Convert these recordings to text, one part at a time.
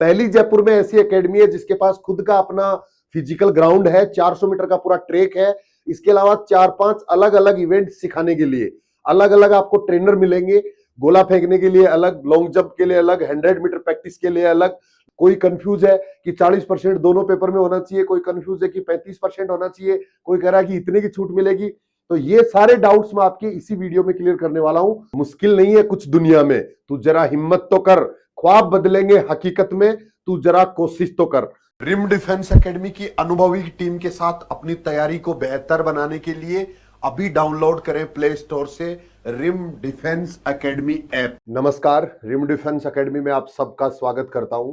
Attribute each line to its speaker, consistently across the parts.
Speaker 1: पहली जयपुर में ऐसी एकेडमी है जिसके पास खुद का अपना फिजिकल ग्राउंड है, 400 मीटर का पूरा ट्रैक है। इसके अलावा 4-5 अलग अलग इवेंट सिखाने के लिए अलग अलग आपको ट्रेनर मिलेंगे। गोला फेंकने के लिए अलग, लॉन्ग जंप के लिए अलग, 100 मीटर प्रैक्टिस के लिए अलग। कोई कंफ्यूज है कि 40% दोनों पेपर में होना चाहिए, कोई कंफ्यूज है कि 35% होना चाहिए, कोई कह रहा है कि इतने की छूट मिलेगी। तो ये सारे डाउट्स मैं आपके इसी वीडियो में क्लियर करने वाला हूं। मुश्किल नहीं है कुछ दुनिया में, तू जरा हिम्मत तो कर, ख्वाब बदलेंगे हकीकत में, तू जरा कोशिश तो कर। रिम डिफेंस एकेडमी की अनुभवी टीम के साथ अपनी तैयारी को बेहतर बनाने के लिए अभी डाउनलोड करें प्ले स्टोर से रिम डिफेंस एकेडमी ऐप। नमस्कार, रिम डिफेंस एकेडमी में आप सबका स्वागत करता हूं।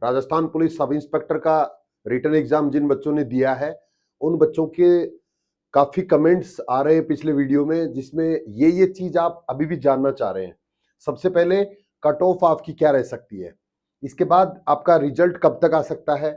Speaker 1: राजस्थान पुलिस सब इंस्पेक्टर का रिटन एग्जाम जिन बच्चों ने दिया है, उन बच्चों के काफी कमेंट्स आ रहे हैं पिछले वीडियो में, जिसमें ये चीज आप अभी भी जानना चाह रहे हैं। सबसे पहले कट ऑफ आपकी क्या रह सकती है, इसके बाद आपका रिजल्ट कब तक आ सकता है,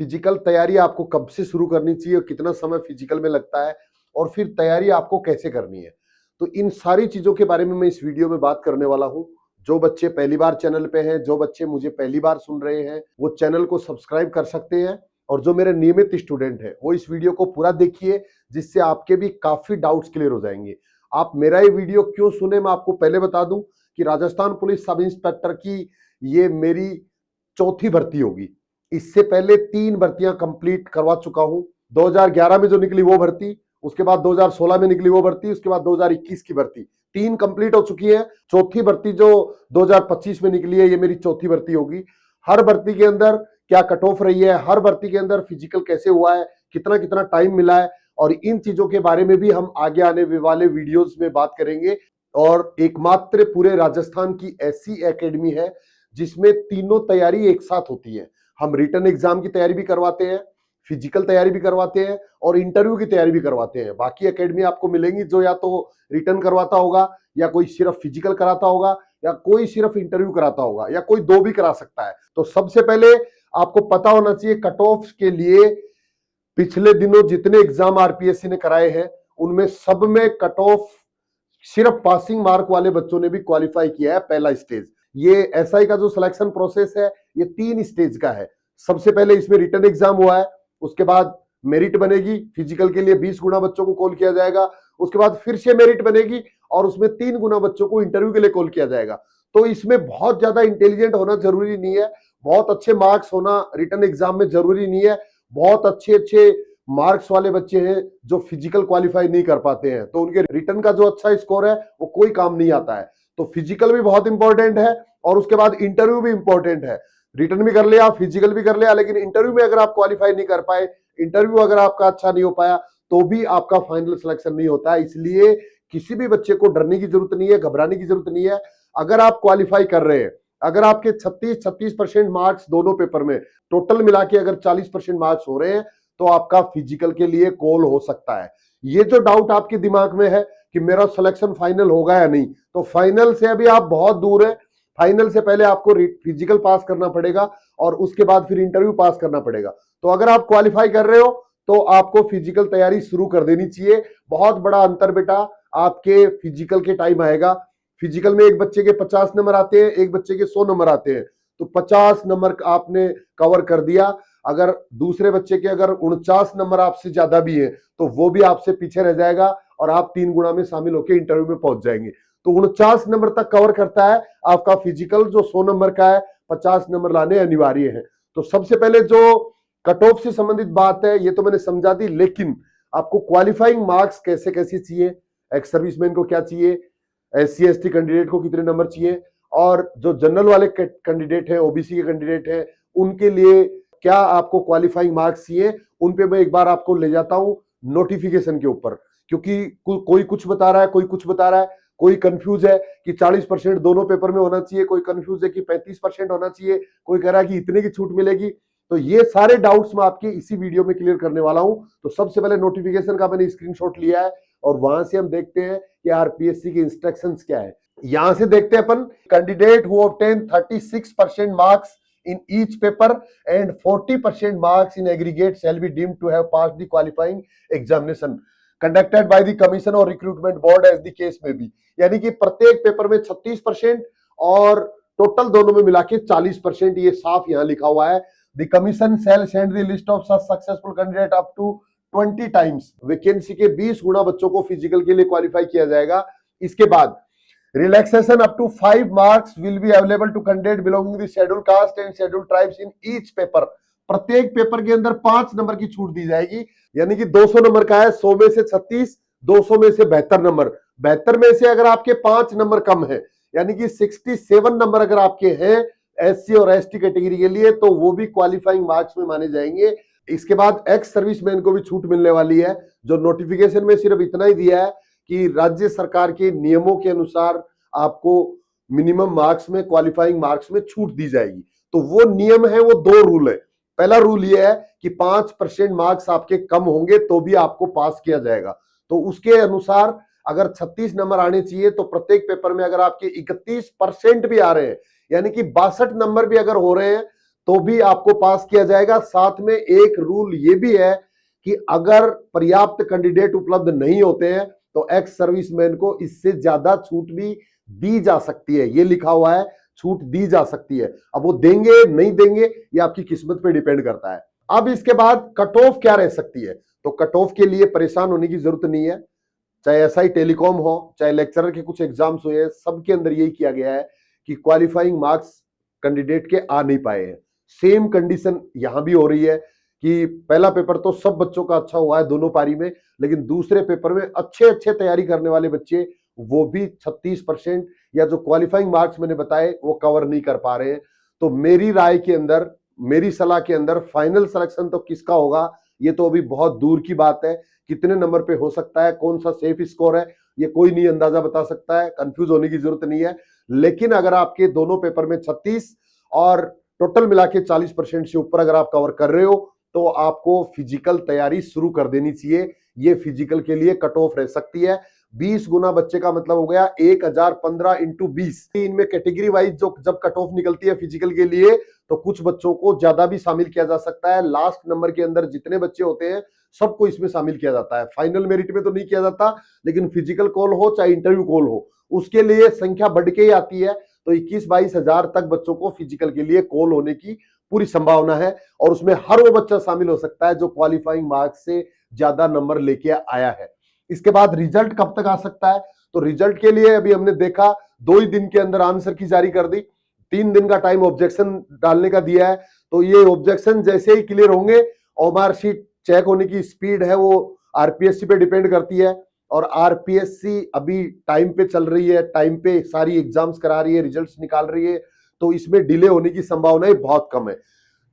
Speaker 1: फिजिकल तैयारी आपको कब से शुरू करनी चाहिए और कितना समय फिजिकल में लगता है, और फिर तैयारी आपको कैसे करनी है। तो इन सारी चीजों के बारे में मैं इस वीडियो में बात करने वाला हूं। जो बच्चे पहली बार चैनल पे हैं, जो बच्चे मुझे पहली बार सुन रहे हैं, वो चैनल को सब्सक्राइब कर सकते हैं, और जो मेरे नियमित स्टूडेंट हैं वो इस वीडियो को पूरा देखिए, जिससे आपके भी काफी डाउट्स क्लियर हो जाएंगे। आप मेरा ये वीडियो क्यों सुने, मैं आपको पहले बता दूं कि राजस्थान पुलिस सब इंस्पेक्टर की ये मेरी चौथी भर्ती होगी। इससे पहले 3 भर्तियां कंप्लीट करवा चुका हूं। 2011 में जो निकली वो भर्ती, उसके बाद 2016 में निकली वो भर्ती, उसके बाद 2021 की भर्ती, 3 कंप्लीट हो चुकी है। चौथी भर्ती जो 2025 में निकली है, ये मेरी चौथी भर्ती होगी। हर भर्ती के अंदर क्या कट ऑफ रही है, हर भर्ती के अंदर फिजिकल कैसे हुआ है, कितना कितना टाइम मिला है, और इन चीजों के बारे में भी हम आगे आने वाले वीडियोस में बात करेंगे। और एकमात्र पूरे राजस्थान की ऐसी एकेडमी है जिसमें तीनों तैयारी एक साथ होती है। हम रिटन एग्जाम की तैयारी भी करवाते हैं, फिजिकल तैयारी भी करवाते हैं, और इंटरव्यू की तैयारी भी करवाते हैं। बाकी एकेडमी आपको मिलेंगी जो या तो रिटन करवाता होगा, या कोई सिर्फ फिजिकल कराता होगा, या कोई सिर्फ इंटरव्यू कराता होगा, या कोई दो भी करा सकता है। तो सबसे पहले आपको पता होना चाहिए कट ऑफ के लिए पिछले दिनों जितने एग्जाम आरपीएससी ने कराए हैं, उनमें सब में कट ऑफ सिर्फ पासिंग मार्क वाले बच्चों ने भी क्वालिफाई किया है। पहला स्टेज, ये एसआई का जो सिलेक्शन प्रोसेस है, ये 3 स्टेज का है। सबसे पहले इसमें रिटन एग्जाम हुआ है, उसके बाद मेरिट बनेगी, फिजिकल के लिए 20 गुना बच्चों को कॉल किया जाएगा, उसके बाद फिर से मेरिट बनेगी, और उसमें 3 गुना बच्चों को इंटरव्यू के लिए कॉल किया जाएगा। तो इसमें बहुत ज्यादा इंटेलिजेंट होना जरूरी नहीं है, बहुत अच्छे मार्क्स होना रिटन एग्जाम में जरूरी नहीं है। बहुत अच्छे अच्छे मार्क्स वाले बच्चे हैं जो फिजिकल क्वालिफाई नहीं कर पाते हैं, तो उनके रिटन का जो अच्छा स्कोर है वो कोई काम नहीं आता है। तो फिजिकल भी बहुत इंपॉर्टेंट है, और उसके बाद इंटरव्यू भी इंपॉर्टेंट है। रिटन भी कर लिया, फिजिकल भी कर लिया, लेकिन इंटरव्यू में अगर आप क्वालिफाई नहीं कर पाए, इंटरव्यू अगर आपका अच्छा नहीं हो पाया, तो भी आपका फाइनल सिलेक्शन नहीं होता है। इसलिए किसी भी बच्चे को डरने की जरूरत नहीं है, घबराने की जरूरत नहीं है। अगर आप क्वालिफाई कर रहे हैं, अगर आपके 36% मार्क्स दोनों पेपर में टोटल मिला के अगर 40% मार्क्स हो रहे हैं, तो आपका फिजिकल के लिए कॉल हो सकता है। ये जो डाउट आपके दिमाग में है कि मेरा सिलेक्शन फाइनल होगा या नहीं, तो फाइनल से अभी आप बहुत दूर है। फाइनल से पहले आपको फिजिकल पास करना पड़ेगा, और उसके बाद फिर इंटरव्यू पास करना पड़ेगा। तो अगर आप क्वालिफाई कर रहे हो, तो आपको फिजिकल तैयारी शुरू कर देनी चाहिए। बहुत बड़ा अंतर बेटा आपके फिजिकल के टाइम आएगा। फिजिकल में एक बच्चे के 50 नंबर आते हैं, एक बच्चे के 100 नंबर आते हैं, तो 50 नंबर आपने कवर कर दिया। अगर दूसरे बच्चे के अगर 49 नंबर आपसे ज्यादा भी है, तो वो भी आपसे पीछे रह जाएगा, और आप 3 गुना में शामिल होकर इंटरव्यू में पहुंच जाएंगे। तो 49 नंबर तक कवर करता है आपका फिजिकल, जो 100 नंबर का है। 50 नंबर लाने अनिवार्य है। तो सबसे पहले जो कट ऑफ से संबंधित बात है, ये तो मैंने समझा दी, लेकिन आपको क्वालिफाइंग मार्क्स कैसे कैसे चाहिए, एक्स सर्विसमैन को क्या चाहिए, SC ST कैंडिडेट को कितने नंबर चाहिए, और जो जनरल वाले कैंडिडेट है, ओबीसी के कैंडिडेट है, उनके लिए क्या आपको क्वालिफाइंग मार्क्स चाहिए, उन पे मैं एक बार आपको ले जाता हूं नोटिफिकेशन के ऊपर। क्योंकि कोई कुछ बता रहा है, कोई कुछ बता रहा है, कोई कंफ्यूज है कि 40% दोनों पेपर में होना चाहिए, कोई कंफ्यूज है कि 35% होना चाहिए, कोई कह रहा है कि इतने की छूट मिलेगी। तो ये सारे डाउट्स मैं आपके इसी वीडियो में क्लियर करने वाला हूं। तो सबसे पहले नोटिफिकेशन का मैंने स्क्रीनशॉट लिया है, और वहां से हम देखते हैं कि आरपीएससी के इंस्ट्रक्शंस क्या है। यहां से देखते हैं अपन, candidate who obtain 36% marks in each paper and 40% marks in aggregate shall be deemed to have passed the qualifying examination conducted by the commission or recruitment board as the case may be। यानी कि प्रत्येक paper में 36% और total दोनों में मिला के 40%, ये साफ यहां लिखा हुआ है। The commission shall send the list of such successful candidate up to 20 times. Vacancy के 20 गुना बच्चों को फिजिकल के लिए क्वालिफाई किया जाएगा। इसके बाद relaxation up to 5 marks will be available to candidate belonging the schedule caste and schedule tribes in each paper. प्रत्येक पेपर के अंदर 5 नंबर की छूट दी जाएगी, यानी कि 200 नंबर का है, 100 में से 36, 200 में से 72 नंबर। 72 में से अगर आपके 5 नंबर कम है, यानी कि 67 नंबर अगर आपके हैं एससी और एसटी कैटेगरी के लिए, तो वो भी क्वालिफाइंग मार्क्स में माने जाएंगे। इसके बाद एक्स सर्विसमैन को भी छूट मिलने वाली है, जो नोटिफिकेशन में सिर्फ इतना ही दिया है कि राज्य सरकार के नियमों के अनुसार आपको मिनिमम मार्क्स में, क्वालिफाइंग मार्क्स में छूट दी जाएगी। तो वो नियम है, वो 2 रूल है। पहला रूल ये है कि 5% मार्क्स आपके कम होंगे तो भी आपको पास किया जाएगा। तो उसके अनुसार अगर 36 नंबर आने चाहिए तो प्रत्येक पेपर में अगर आपके 31% भी आ रहे हैं, यानी कि 62 नंबर भी अगर हो रहे हैं, तो भी आपको पास किया जाएगा। साथ में एक रूल ये भी है कि अगर पर्याप्त कैंडिडेट उपलब्ध नहीं होते हैं तो एक्स सर्विसमैन को इससे ज्यादा छूट भी दी जा सकती है। ये लिखा हुआ है, छूट दी जा सकती है। अब वो देंगे नहीं देंगे ये आपकी किस्मत पे डिपेंड करता है। अब इसके बाद कट ऑफ क्या रह सकती है, तो कट ऑफ के लिए परेशान होने की जरूरत नहीं है। चाहे एसआई टेलीकॉम हो, चाहे लेक्चरर के कुछ एग्जाम्स हुए, सबके अंदर यही किया गया है कि क्वालिफाइंग मार्क्स कैंडिडेट के आ नहीं पाए हैं। सेम कंडीशन यहां भी हो रही है कि पहला पेपर तो सब बच्चों का अच्छा हुआ है दोनों पारी में, लेकिन दूसरे पेपर में अच्छे तैयारी करने वाले बच्चे वो भी 36% या जो क्वालिफाइंग मार्क्स मैंने बताए वो कवर नहीं कर पा रहे हैं। तो मेरी राय के अंदर, मेरी सलाह के अंदर फाइनल सिलेक्शन तो किसका होगा ये तो अभी बहुत दूर की बात है। कितने नंबर पे हो सकता है, कौन सा सेफ स्कोर है, ये कोई नहीं अंदाजा बता सकता है। कंफ्यूज होने की जरूरत नहीं है। लेकिन अगर आपके दोनों पेपर में 36 और टोटल मिला के 40% से ऊपर अगर आप कवर कर रहे हो तो आपको फिजिकल तैयारी शुरू कर देनी चाहिए। ये फिजिकल के लिए कट ऑफ रह सकती है। 20 गुना बच्चे का मतलब हो गया 1015 इंटू 20। इनमें कैटेगरी वाइज जो जब कट ऑफ निकलती है फिजिकल के लिए तो कुछ बच्चों को ज्यादा भी शामिल किया जा सकता है। लास्ट नंबर के अंदर जितने बच्चे होते हैं सबको इसमें शामिल किया जाता है। फाइनल मेरिट में तो नहीं किया जाता, लेकिन फिजिकल कॉल हो चाहे इंटरव्यू कॉल हो उसके लिए संख्या बढ़ के ही आती है। तो 21-22 हजार तक बच्चों को फिजिकल के लिए कॉल होने की पूरी संभावना है, और उसमें हर वो बच्चा शामिल हो सकता है जो क्वालिफाइंग मार्क्स से ज्यादा नंबर लेके आया है। इसके बाद रिजल्ट कब तक आ सकता है, तो रिजल्ट के लिए अभी हमने देखा 2 ही दिन के अंदर आंसर की जारी कर दी। 3 दिन का टाइम ऑब्जेक्शन डालने का दिया है। तो ये ऑब्जेक्शन जैसे ही क्लियर होंगे, ओमार्कशीट चेक होने की स्पीड है वो आरपीएससी पे डिपेंड करती है, और आरपीएससी अभी टाइम पे चल रही है, टाइम पे सारी एग्जाम्स करा रही है, रिजल्ट्स निकाल रही है। तो इसमें डिले होने की संभावनाएं बहुत कम है।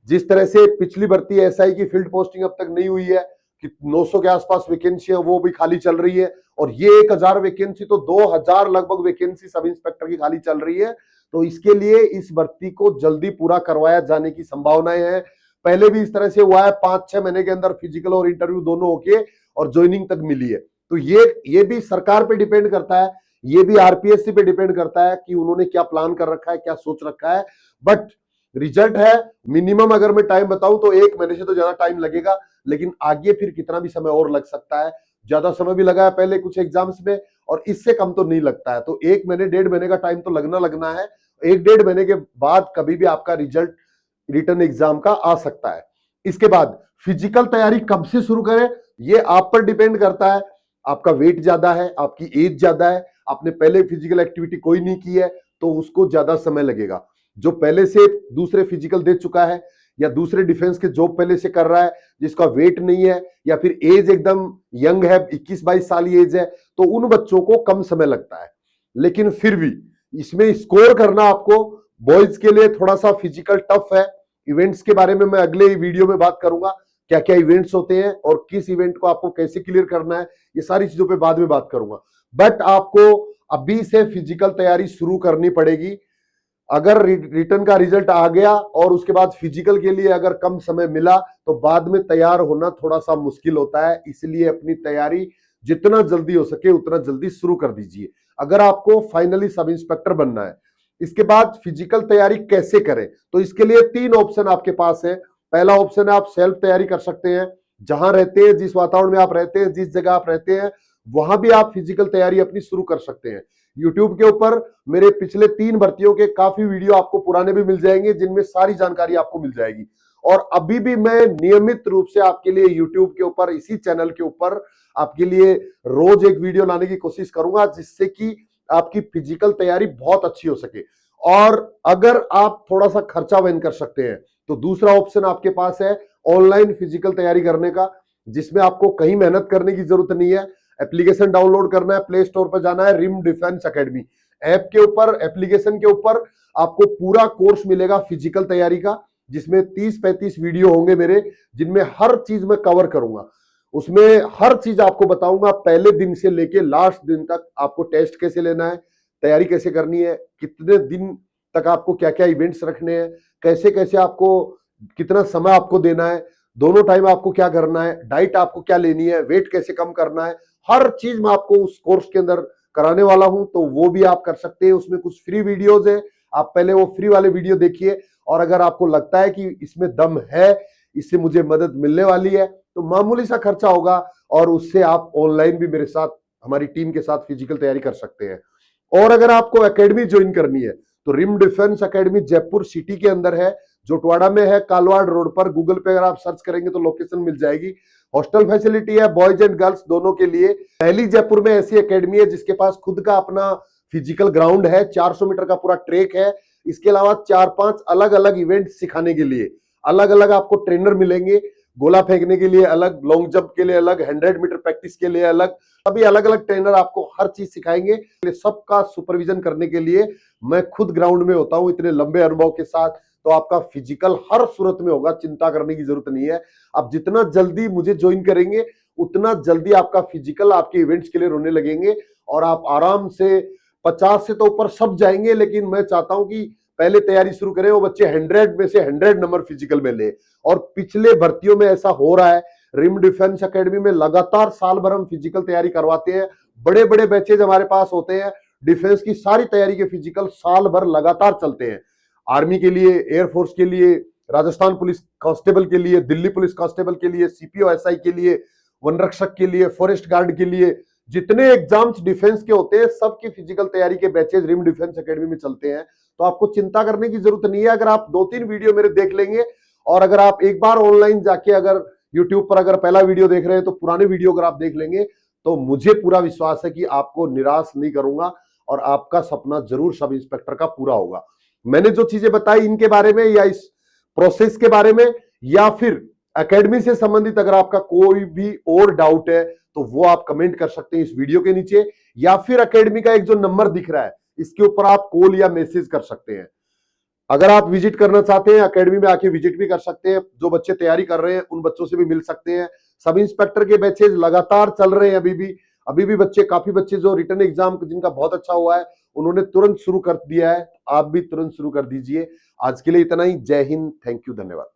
Speaker 1: जिस तरह से पिछली भर्ती एसआई की फील्ड पोस्टिंग अब तक नहीं हुई है कि 900 के आसपास वैकेंसी है वो भी खाली चल रही है, और ये 1000 वैकेंसी तो 2000 लगभग वैकेंसी सब इंस्पेक्टर की खाली चल रही है। तो इसके लिए इस भर्ती को जल्दी पूरा करवाया जाने की संभावनाएं हैं। पहले भी इस तरह से हुआ है, 5-6 महीने के अंदर फिजिकल और इंटरव्यू दोनों होके और ज्वाइनिंग तक मिली है। तो ये भी सरकार पे डिपेंड करता है, ये भी आरपीएससी पे डिपेंड करता है कि उन्होंने क्या प्लान कर रखा है, क्या सोच रखा है। बट रिजल्ट है मिनिमम, अगर मैं टाइम बताऊं तो 1 महीने से तो ज्यादा टाइम लगेगा, लेकिन आगे फिर कितना भी समय और लग सकता है। ज्यादा समय भी लगा है पहले कुछ एग्जाम्स में, और इससे कम तो नहीं लगता है। तो 1 महीने 1.5 महीने का टाइम तो लगना है। 1-1.5 महीने के बाद कभी भी आपका रिजल्ट रिटर्न एग्जाम का आ सकता है। इसके बाद फिजिकल तैयारी कब से शुरू करें, ये आप पर डिपेंड करता है। आपका वेट ज्यादा है, आपकी एज ज्यादा है, आपने पहले फिजिकल एक्टिविटी कोई नहीं की है तो उसको ज्यादा समय लगेगा। जो पहले से दूसरे फिजिकल दे चुका है या दूसरे डिफेंस के जॉब पहले से कर रहा है, जिसका वेट नहीं है या फिर एज एकदम यंग है, 21-22 साल की एज है, तो उन बच्चों को कम समय लगता है। लेकिन फिर भी इसमें स्कोर करना आपको बॉयज के लिए थोड़ा सा फिजिकल टफ है। इवेंट्स के बारे में मैं अगले वीडियो में बात करूंगा, क्या क्या इवेंट्स होते हैं और किस इवेंट को आपको कैसे क्लियर करना है, ये सारी चीजों पे बाद में बात करूंगा। बट आपको अभी से फिजिकल तैयारी शुरू करनी पड़ेगी। अगर रिटर्न का रिजल्ट आ गया और उसके बाद फिजिकल के लिए अगर कम समय मिला तो बाद में तैयार होना थोड़ा सा मुश्किल होता है। इसलिए अपनी तैयारी जितना जल्दी हो सके उतना जल्दी शुरू कर दीजिए अगर आपको फाइनली सब इंस्पेक्टर बनना है। इसके बाद फिजिकल तैयारी कैसे करें, तो इसके लिए 3 ऑप्शन आपके पास है। पहला ऑप्शन है आप सेल्फ तैयारी कर सकते हैं। जहां रहते हैं, जिस वातावरण में आप रहते हैं, जिस जगह आप रहते हैं, वहां भी आप फिजिकल तैयारी अपनी शुरू कर सकते हैं। यूट्यूब के ऊपर मेरे पिछले 3 भर्तियों के काफी वीडियो आपको पुराने भी मिल जाएंगे, जिनमें सारी जानकारी आपको मिल जाएगी। और अभी भी मैं नियमित रूप से आपके लिए यूट्यूब के ऊपर, इसी चैनल के ऊपर आपके लिए रोज एक वीडियो लाने की कोशिश करूंगा, जिससे कि आपकी फिजिकल तैयारी बहुत अच्छी हो सके। और अगर आप थोड़ा सा खर्चा वहन कर सकते हैं तो दूसरा ऑप्शन आपके पास है ऑनलाइन फिजिकल तैयारी करने का, जिसमें आपको कहीं मेहनत करने की जरूरत नहीं है। एप्लीकेशन डाउनलोड करना है, प्ले स्टोर पर जाना है, रिम डिफेंस एकेडमी ऐप के ऊपर, एप्लीकेशन के ऊपर आपको पूरा कोर्स मिलेगा फिजिकल तैयारी का, जिसमें 30-35 वीडियो होंगे मेरे, जिनमें हर चीज मैं कवर करूंगा। उसमें हर चीज आपको बताऊंगा, पहले दिन से लेके लास्ट दिन तक। आपको टेस्ट कैसे लेना है, तैयारी कैसे करनी है, कितने दिन तक आपको क्या क्या इवेंट्स रखने हैं, कैसे कैसे आपको, कितना समय आपको देना है, दोनों टाइम आपको क्या करना है, डाइट आपको क्या लेनी है, वेट कैसे कम करना है, हर चीज मैं आपको उस कोर्स के अंदर कराने वाला हूं। तो वो भी आप कर सकते हैं। उसमें कुछ फ्री वीडियोज है, आप पहले वो फ्री वाले वीडियो देखिए, और अगर आपको लगता है कि इसमें दम है, इससे मुझे मदद मिलने वाली है, तो मामूली सा खर्चा होगा और उससे आप ऑनलाइन भी मेरे साथ, हमारी टीम के साथ फिजिकल तैयारी कर सकते हैं। और अगर आपको एकेडमी ज्वाइन करनी है तो Rim defence academy Jaipur city के अंदर है, जोटवाड़ा में है, कालवाड़ रोड पर। गूगल पे अगर आप सर्च करेंगे तो लोकेशन मिल जाएगी। हॉस्टल फैसिलिटी है बॉयज एंड गर्ल्स दोनों के लिए। पहली जयपुर में ऐसी एकेडमी है जिसके पास खुद का अपना फिजिकल ग्राउंड है, 400 मीटर का पूरा ट्रैक है। इसके अलावा 4-5 अलग अलग इवेंट सिखाने के लिए अलग अलग आपको ट्रेनर मिलेंगे। गोला फेंकने के लिए अलग, लॉन्ग जंप के लिए अलग, 100 मीटर प्रैक्टिस के लिए अलग, सभी अलग अलग ट्रेनर आपको हर चीज सिखाएंगे। सबका सुपरविजन करने के लिए मैं खुद ग्राउंड में होता हूं, इतने लंबे अनुभव के साथ। तो आपका फिजिकल हर सूरत में होगा, चिंता करने की जरूरत नहीं है। आप जितना जल्दी मुझे ज्वाइन करेंगे उतना जल्दी आपका फिजिकल आपके इवेंट्स के लिए रोने लगेंगे, और आप आराम से 50 से तो ऊपर सब जाएंगे। लेकिन मैं चाहता हूं कि पहले तैयारी शुरू करें, वो बच्चे 100 में से 100 नंबर फिजिकल में ले। और पिछले भर्तियों में ऐसा हो रहा है, रिम डिफेंस एकेडमी में लगातार साल भर हम फिजिकल तैयारी करवाते हैं। बड़े बड़े बैचेज हमारे पास होते हैं, डिफेंस की सारी तैयारी के फिजिकल साल भर लगातार चलते हैं। आर्मी के लिए, एयरफोर्स के लिए, राजस्थान पुलिस कांस्टेबल के लिए, दिल्ली पुलिस कांस्टेबल के लिए, सीपीओ एसआई के लिए, वन रक्षक के लिए, फॉरेस्ट गार्ड के लिए, जितने एग्जाम्स डिफेंस के होते हैं सबकी फिजिकल तैयारी के बैचेज रिम डिफेंस एकेडमी में चलते हैं। तो आपको चिंता करने की जरूरत नहीं है। अगर आप 2-3 वीडियो मेरे देख लेंगे, और अगर आप एक बार ऑनलाइन जाके अगर यूट्यूब पर अगर पहला वीडियो देख रहे हैं तो पुराने वीडियो अगर आप देख लेंगे, तो मुझे पूरा विश्वास है कि आपको निराश नहीं करूंगा और आपका सपना जरूर सब इंस्पेक्टर का पूरा होगा। मैंने जो चीजें बताई इनके बारे में, या इस प्रोसेस के बारे में, या फिर एकेडमी से संबंधित अगर आपका कोई भी और डाउट है तो वो आप कमेंट कर सकते हैं इस वीडियो के नीचे, या फिर एकेडमी का एक जो नंबर दिख रहा है इसके ऊपर आप कॉल या मैसेज कर सकते हैं। अगर आप विजिट करना चाहते हैं, एकेडमी में आके विजिट भी कर सकते हैं। जो बच्चे तैयारी कर रहे हैं उन बच्चों से भी मिल सकते हैं। सब इंस्पेक्टर के बैचेज लगातार चल रहे हैं। अभी भी बच्चे, काफी बच्चे जो रिटर्न एग्जाम जिनका बहुत अच्छा हुआ है, उन्होंने तुरंत शुरू कर दिया है। आप भी तुरंत शुरू कर दीजिए। आज के लिए इतना ही। जय हिंद, थैंक यू, धन्यवाद।